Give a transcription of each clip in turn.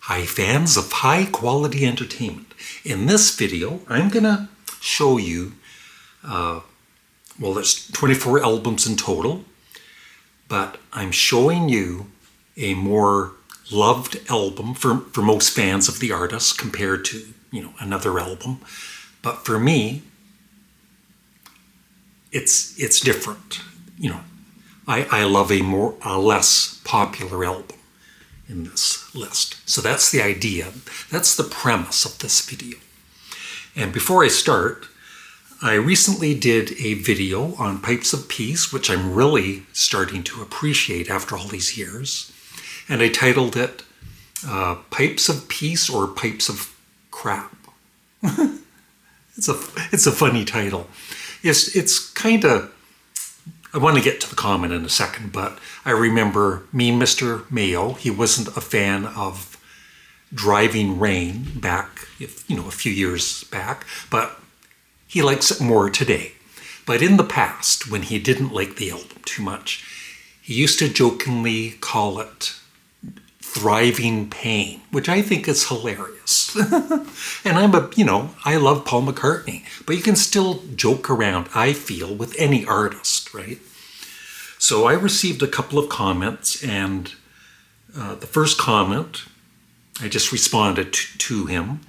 Hi fans of high quality entertainment. In this video, I'm gonna show you, there's 24 albums in total, but I'm showing you a more loved album for most fans of the artist compared to, another album. But for me, it's different. I love a less popular album in this list. So that's the idea. That's the premise of this video. And before I start, I recently did a video on Pipes of Peace, which I'm really starting to appreciate after all these years. And I titled it Pipes of Peace or Pipes of Crap. It's a funny title. It's kind of, I want to get to the comment in a second, but I remember Mr. Mael, he wasn't a fan of Driving Rain back, a few years back, but he likes it more today. But in the past, when he didn't like the album too much, he used to jokingly call it Thriving Pain, which I think is hilarious. And I love Paul McCartney, but you can still joke around, I feel, with any artist, right? So I received a couple of comments, and the first comment, I just responded to him,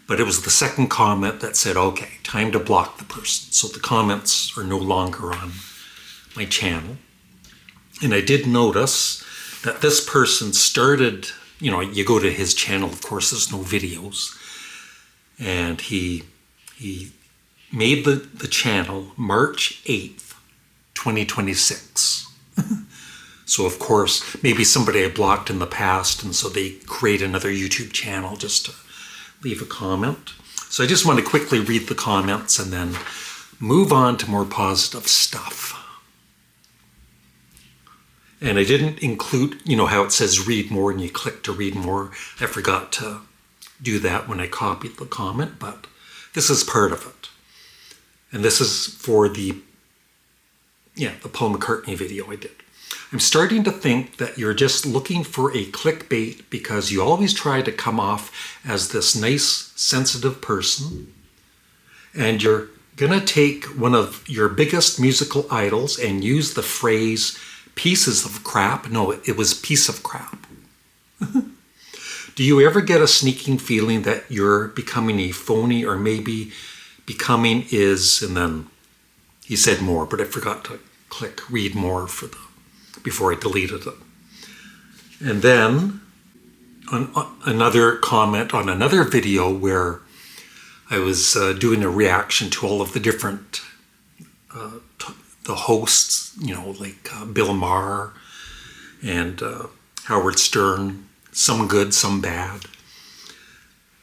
but it was the second comment that said, okay, time to block the person. So the comments are no longer on my channel. And I did notice that this person started, you go to his channel, of course, there's no videos. And he made the channel March 8th, 2026. So of course, maybe somebody I blocked in the past, and so they create another YouTube channel just to leave a comment. So I just want to quickly read the comments and then move on to more positive stuff. And I didn't include, how it says read more and you click to read more. I forgot to do that when I copied the comment, but this is part of it. And this is for the Paul McCartney video I did. I'm starting to think that you're just looking for a clickbait because you always try to come off as this nice, sensitive person, and you're gonna take one of your biggest musical idols and use the phrase pieces of crap. No, it was piece of crap. Do you ever get a sneaking feeling that you're becoming a phony, or maybe becoming is, and then he said more, but I forgot to click read more before I deleted it. And then on another comment on another video where I was doing a reaction to all of the different the hosts, like Bill Maher and Howard Stern, some good, some bad.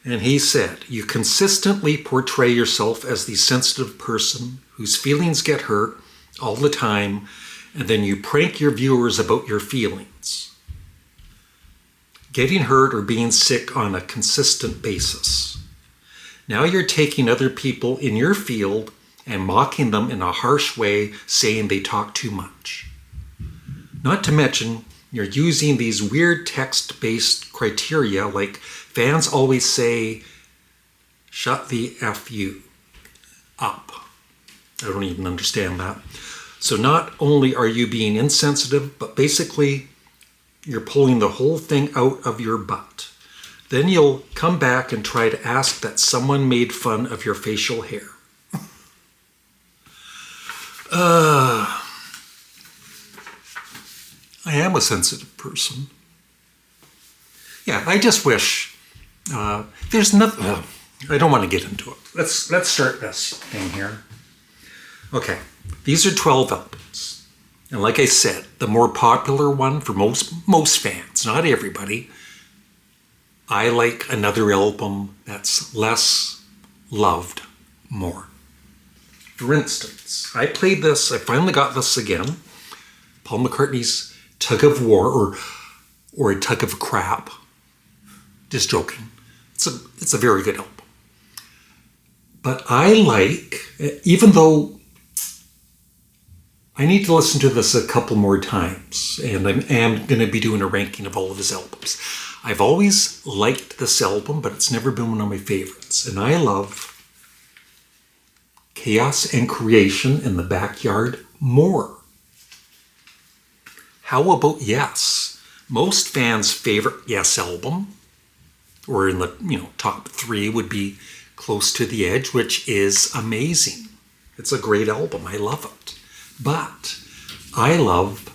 And he said, you consistently portray yourself as the sensitive person whose feelings get hurt all the time, and then you prank your viewers about your feelings. Getting hurt or being sick on a consistent basis. Now you're taking other people in your field and mocking them in a harsh way, saying they talk too much. Not to mention, you're using these weird text-based criteria like fans always say, shut the F you up. I don't even understand that. So not only are you being insensitive, but basically you're pulling the whole thing out of your butt. Then you'll come back and try to ask that someone made fun of your facial hair. I am a sensitive person. Yeah, I just wish there's nothing. I don't want to get into it. Let's start this thing here. Okay, these are 12 albums. And like I said, the more popular one for most fans, not everybody, I like another album that's less loved more. For instance, I finally got this again, Paul McCartney's Tug of War, or a Tug of Crap. Just joking. It's a very good album. But I like, even though I need to listen to this a couple more times, and I am going to be doing a ranking of all of his albums. I've always liked this album, but it's never been one of my favorites. And I love Chaos and Creation in the Backyard more. How about Yes? Most fans' favorite Yes album, or in the top 3, would be Close to the Edge, which is amazing. It's a great album. I love it. But I love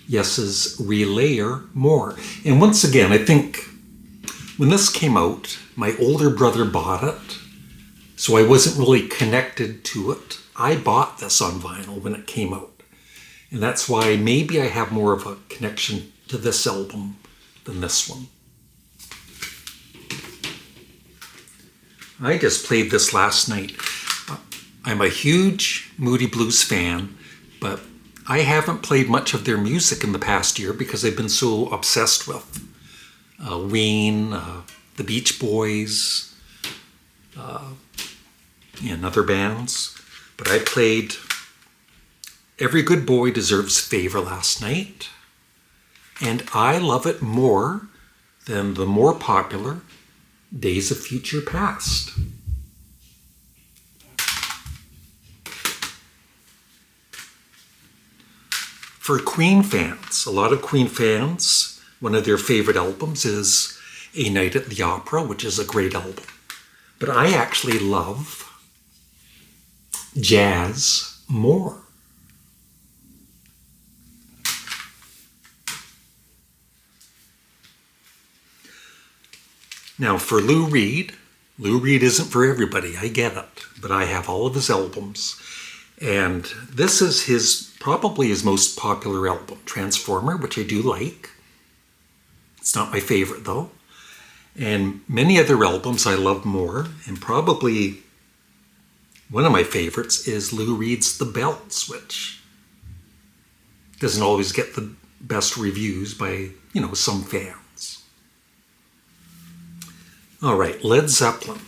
Yes's Relayer more. And once again, I think when this came out, my older brother bought it, so I wasn't really connected to it. I bought this on vinyl when it came out. And that's why maybe I have more of a connection to this album than this one. I just played this last night. I'm a huge Moody Blues fan, but I haven't played much of their music in the past year because I've been so obsessed with Ween, the Beach Boys, and other bands. But I played Every Good Boy Deserves Favor last night, and I love it more than the more popular Days of Future Past. For Queen fans, a lot of Queen fans, one of their favorite albums is A Night at the Opera, which is a great album. But I actually love Jazz more. Now for Lou Reed isn't for everybody, I get it, but I have all of his albums. And this is probably his most popular album, Transformer, which I do like. It's not my favorite though. And many other albums I love more, and probably one of my favorites is Lou Reed's The Bells, which doesn't always get the best reviews by, some fans. All right, Led Zeppelin.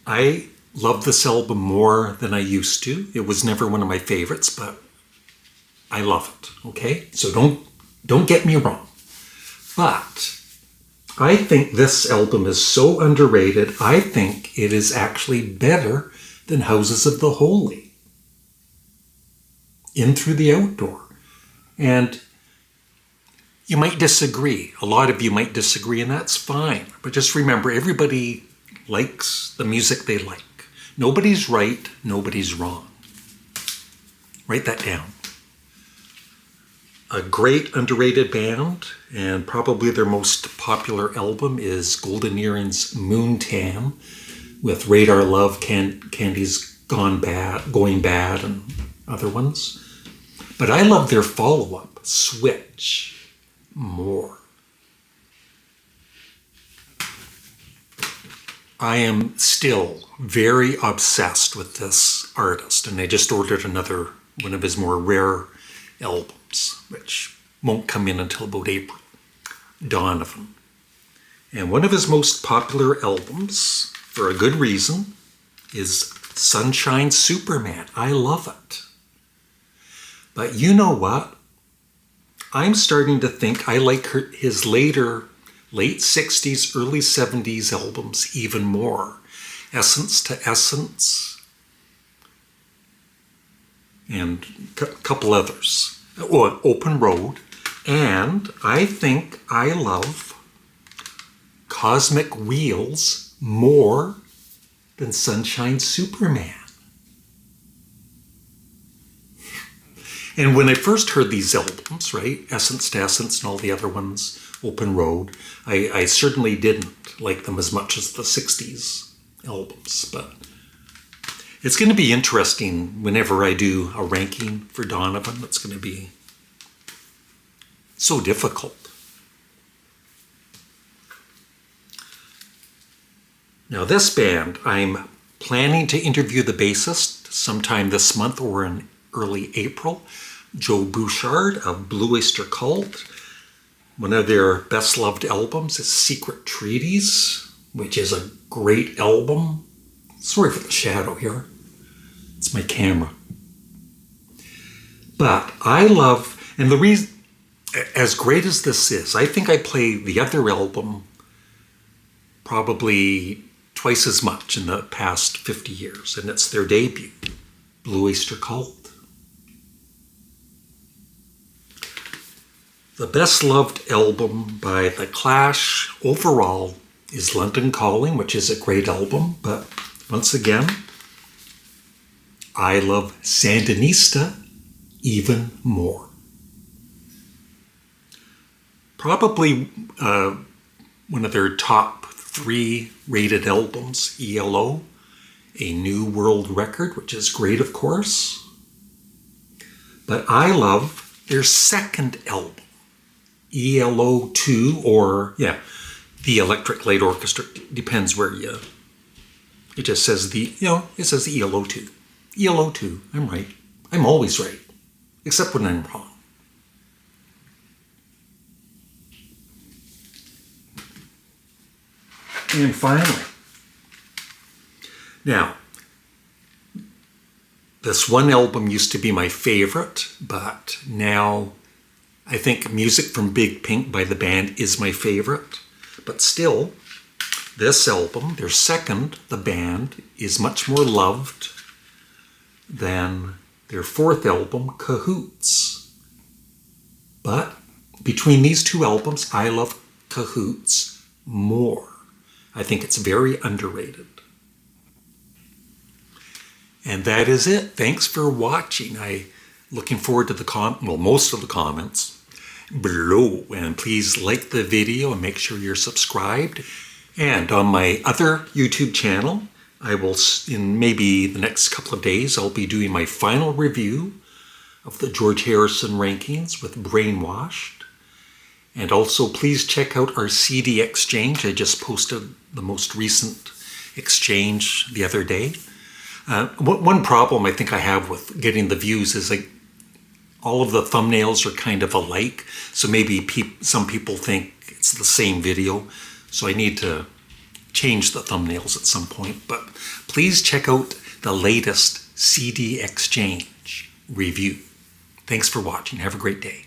I love this album more than I used to. It was never one of my favorites, but I love it, okay? So don't get me wrong. But I think this album is so underrated, I think it is actually better than Houses of the Holy, In Through the Outdoor. And you might disagree. A lot of you might disagree, and that's fine. But just remember, everybody likes the music they like. Nobody's right, nobody's wrong. Write that down. A great underrated band, and probably their most popular album is Golden Earring's Moontan, with Radar Love, Candy's Going Bad, and other ones. But I love their follow-up, Switch, more. I am still very obsessed with this artist, and I just ordered another one of his more rare albums, which won't come in until about April, Donovan. And one of his most popular albums, for a good reason, is Sunshine Superman. I love it. But you know what? I'm starting to think I like his late 60s, early 70s albums even more. Essence to Essence, and a couple others. Oh, Open Road. And I think I love Cosmic Wheels more than Sunshine Superman. And when I first heard these albums, right, Essence to Essence and all the other ones, Open Road, I certainly didn't like them as much as the 60s albums. But it's going to be interesting whenever I do a ranking for Donovan. It's going to be so difficult. Now this band, I'm planning to interview the bassist sometime this month or in early April, Joe Bouchard of Blue Oyster Cult. One of their best loved albums is Secret Treaties, which is a great album. Sorry for the shadow here. It's my camera. But I love, and the reason, as great as this is, I think I play the other album probably twice as much in the past 50 years, and it's their debut, Blue Oyster Cult. The best loved album by The Clash overall is London Calling, which is a great album, but once again, I love Sandinista even more. Probably one of their top 3 rated albums, ELO, A New World Record, which is great, of course. But I love their second album, ELO 2, or, the Electric Light Orchestra, depends where you, it just says it says ELO 2. ELO 2, I'm right. I'm always right, except when I'm wrong. And finally, now, this one album used to be my favorite, but now I think Music from Big Pink by the band is my favorite. But still, this album, their second, the band, is much more loved than their fourth album, Cahoots. But between these 2 albums, I love Cahoots more. I think it's very underrated. And that is it. Thanks for watching. Looking forward to most of the comments below. And please like the video and make sure you're subscribed. And on my other YouTube channel, I will, in maybe the next couple of days, I'll be doing my final review of the George Harrison rankings with Brainwashed. And also, please check out our CD exchange. I just posted the most recent exchange the other day. One problem I think I have with getting the views is all of the thumbnails are kind of alike. So maybe some people think it's the same video. So I need to change the thumbnails at some point. But please check out the latest CD exchange review. Thanks for watching. Have a great day.